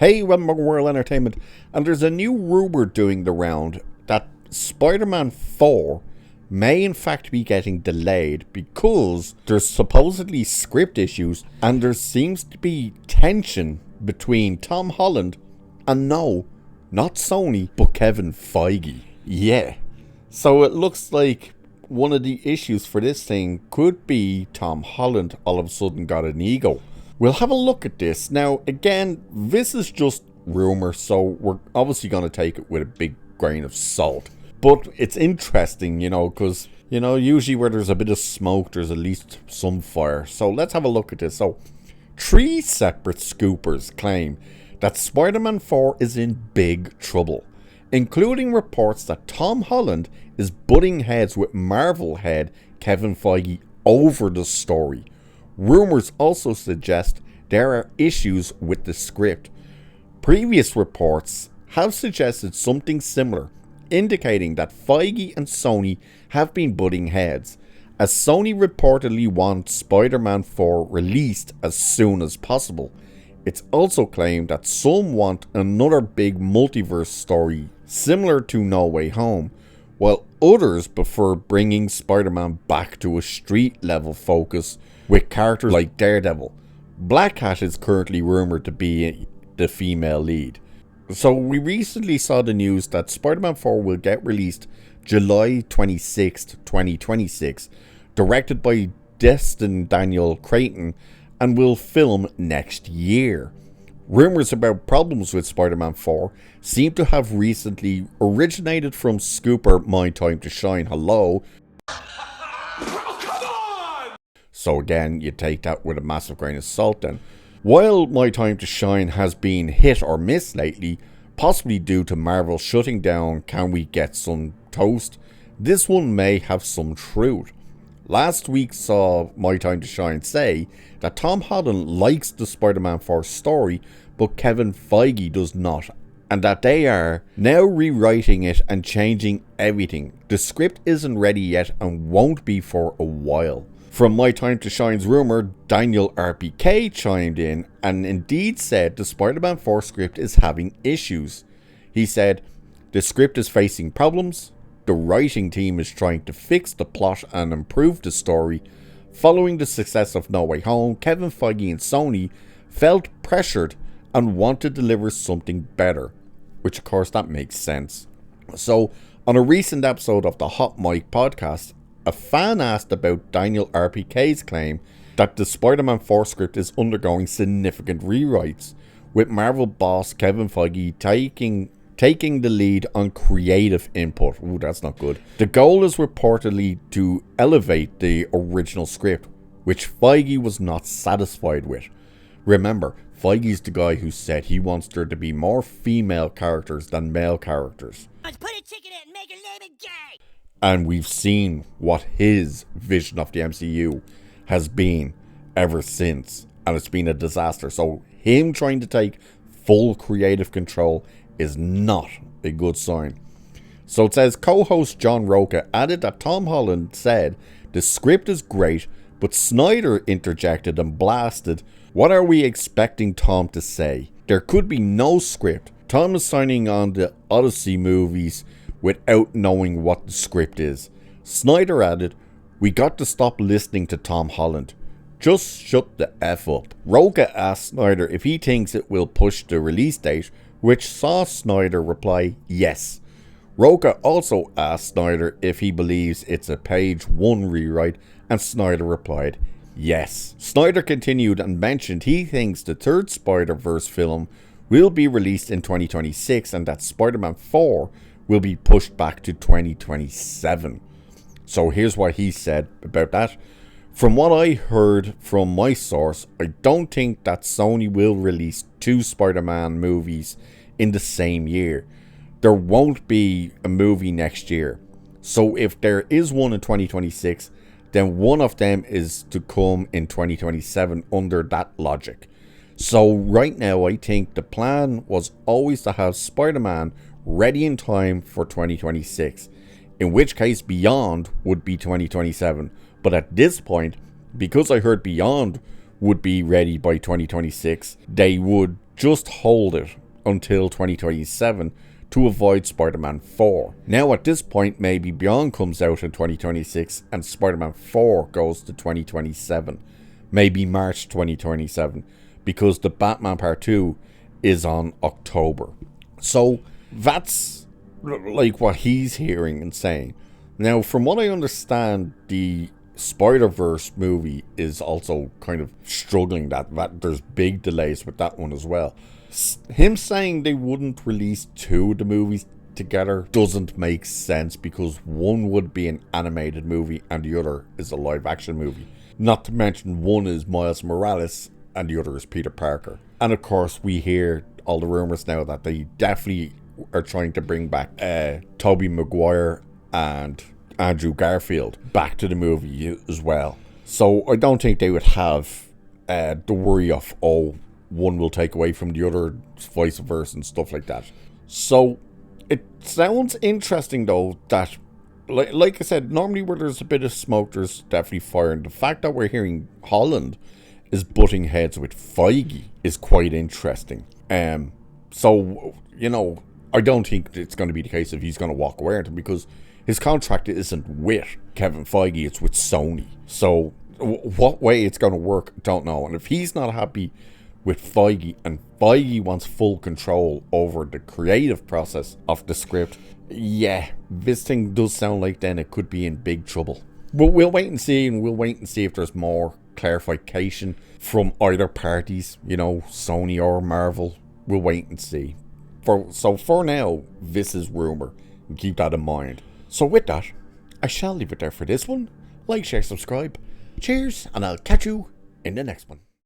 Hey, welcome to World Entertainment, and there's a new rumour doing the round that Spider-Man 4 may in fact be getting delayed because there's supposedly script issues and there seems to be tension between Tom Holland and no, not Sony, but Kevin Feige. Yeah. So it looks like one of the issues for this thing could be Tom Holland all of a sudden got an ego. We'll have a look at this. Now, again, this is just rumour, so we're obviously going to take it with a big grain of salt. But it's interesting, because, usually where there's a bit of smoke, there's at least some fire. So let's have a look at this. So, 3 separate scoopers claim that Spider-Man 4 is in big trouble, including reports that Tom Holland is butting heads with Marvel head Kevin Feige over the story. Rumours also suggest there are issues with the script. Previous reports have suggested something similar, indicating that Feige and Sony have been butting heads, as Sony reportedly wants Spider-Man 4 released as soon as possible. It's also claimed that some want another big multiverse story similar to No Way Home, while others prefer bringing Spider-Man back to a street-level focus with characters like Daredevil. Black Cat is currently rumoured to be the female lead. So we recently saw the news that Spider-Man 4 will get released July 26th, 2026, directed by Destin Daniel Cretton, and will film next year. Rumours about problems with Spider-Man 4 seem to have recently originated from scooper My Time to Shine. Hello. So again, you take that with a massive grain of salt then. While My Time to Shine has been hit or miss lately, possibly due to Marvel shutting down Can We Get Some Toast, this one may have some truth. Last week saw My Time to Shine say that Tom Holland likes the Spider-Man 4 story, but Kevin Feige does not, and that they are now rewriting it and changing everything. The script isn't ready yet and won't be for a while. From My Time to Shine's rumour, Daniel RPK chimed in and indeed said the Spider-Man 4 script is having issues. He said, "The script is facing problems. The writing team is trying to fix the plot and improve the story. Following the success of No Way Home, Kevin Feige and Sony felt pressured and want to deliver something better." Which of course that makes sense. So, on a recent episode of the Hot Mic podcast, a fan asked about Daniel RPK's claim that the Spider-Man 4 script is undergoing significant rewrites, with Marvel boss Kevin Feige taking the lead on creative input. Ooh, that's not good. The goal is reportedly to elevate the original script, which Feige was not satisfied with. Remember, Feige's the guy who said he wants there to be more female characters than male characters. Let's put a chicken in and make her name it gay! And we've seen what his vision of the MCU has been ever since. And it's been a disaster. So him trying to take full creative control is not a good sign. So it says co-host John Roca added that Tom Holland said the script is great, but Snyder interjected and blasted, "What are we expecting Tom to say? There could be no script. Tom is signing on the Odyssey movies without knowing what the script is." Snyder added, "We got to stop listening to Tom Holland. Just shut the F up." Roca asked Snyder if he thinks it will push the release date, which saw Snyder reply yes. Roca also asked Snyder if he believes it's a page 1 rewrite, and Snyder replied yes. Snyder continued and mentioned he thinks the third Spider-Verse film will be released in 2026 and that Spider-Man 4 will be pushed back to 2027. So here's what he said about that. "From what I heard from my source, I don't think that Sony will release 2 Spider-Man movies in the same year. There won't be a movie next year. So if there is one in 2026, then one of them is to come in 2027 under that logic. So right now I think the plan was always to have Spider-Man ready in time for 2026, in which case Beyond would be 2027. But at this point, because I heard Beyond would be ready by 2026, they would just hold it until 2027 to avoid Spider-Man 4. Now at this point, maybe Beyond comes out in 2026 and Spider-Man 4 goes to 2027. Maybe March 2027, because the Batman Part 2 is on October. So that's like what he's hearing and saying. Now, from what I understand, the Spider-Verse movie is also kind of struggling that there's big delays with that one as well. Him saying they wouldn't release two of the movies together doesn't make sense, because one would be an animated movie and the other is a live action movie. Not to mention, one is Miles Morales and the other is Peter Parker. And of course, we hear all the rumors now that they definitely are trying to bring back Tobey Maguire and Andrew Garfield back to the movie as well. So I don't think they would have the worry of, oh, one will take away from the other, vice versa and stuff like that. So it sounds interesting though that, like I said, normally where there's a bit of smoke, there's definitely fire. And the fact that we're hearing Holland is butting heads with Feige is quite interesting. So, you know, I don't think it's going to be the case if he's going to walk away, because his contract isn't with Kevin Feige, it's with Sony. So what way it's going to work, don't know. And if he's not happy with Feige and Feige wants full control over the creative process of the script, yeah, this thing does sound like then it could be in big trouble. But we'll wait and see, and we'll wait and see if there's more clarification from either parties, you know, Sony or Marvel. We'll wait and see. So for now, this is rumour, and keep that in mind. So with that, I shall leave it there for this one. Like, share, subscribe. Cheers, and I'll catch you in the next one.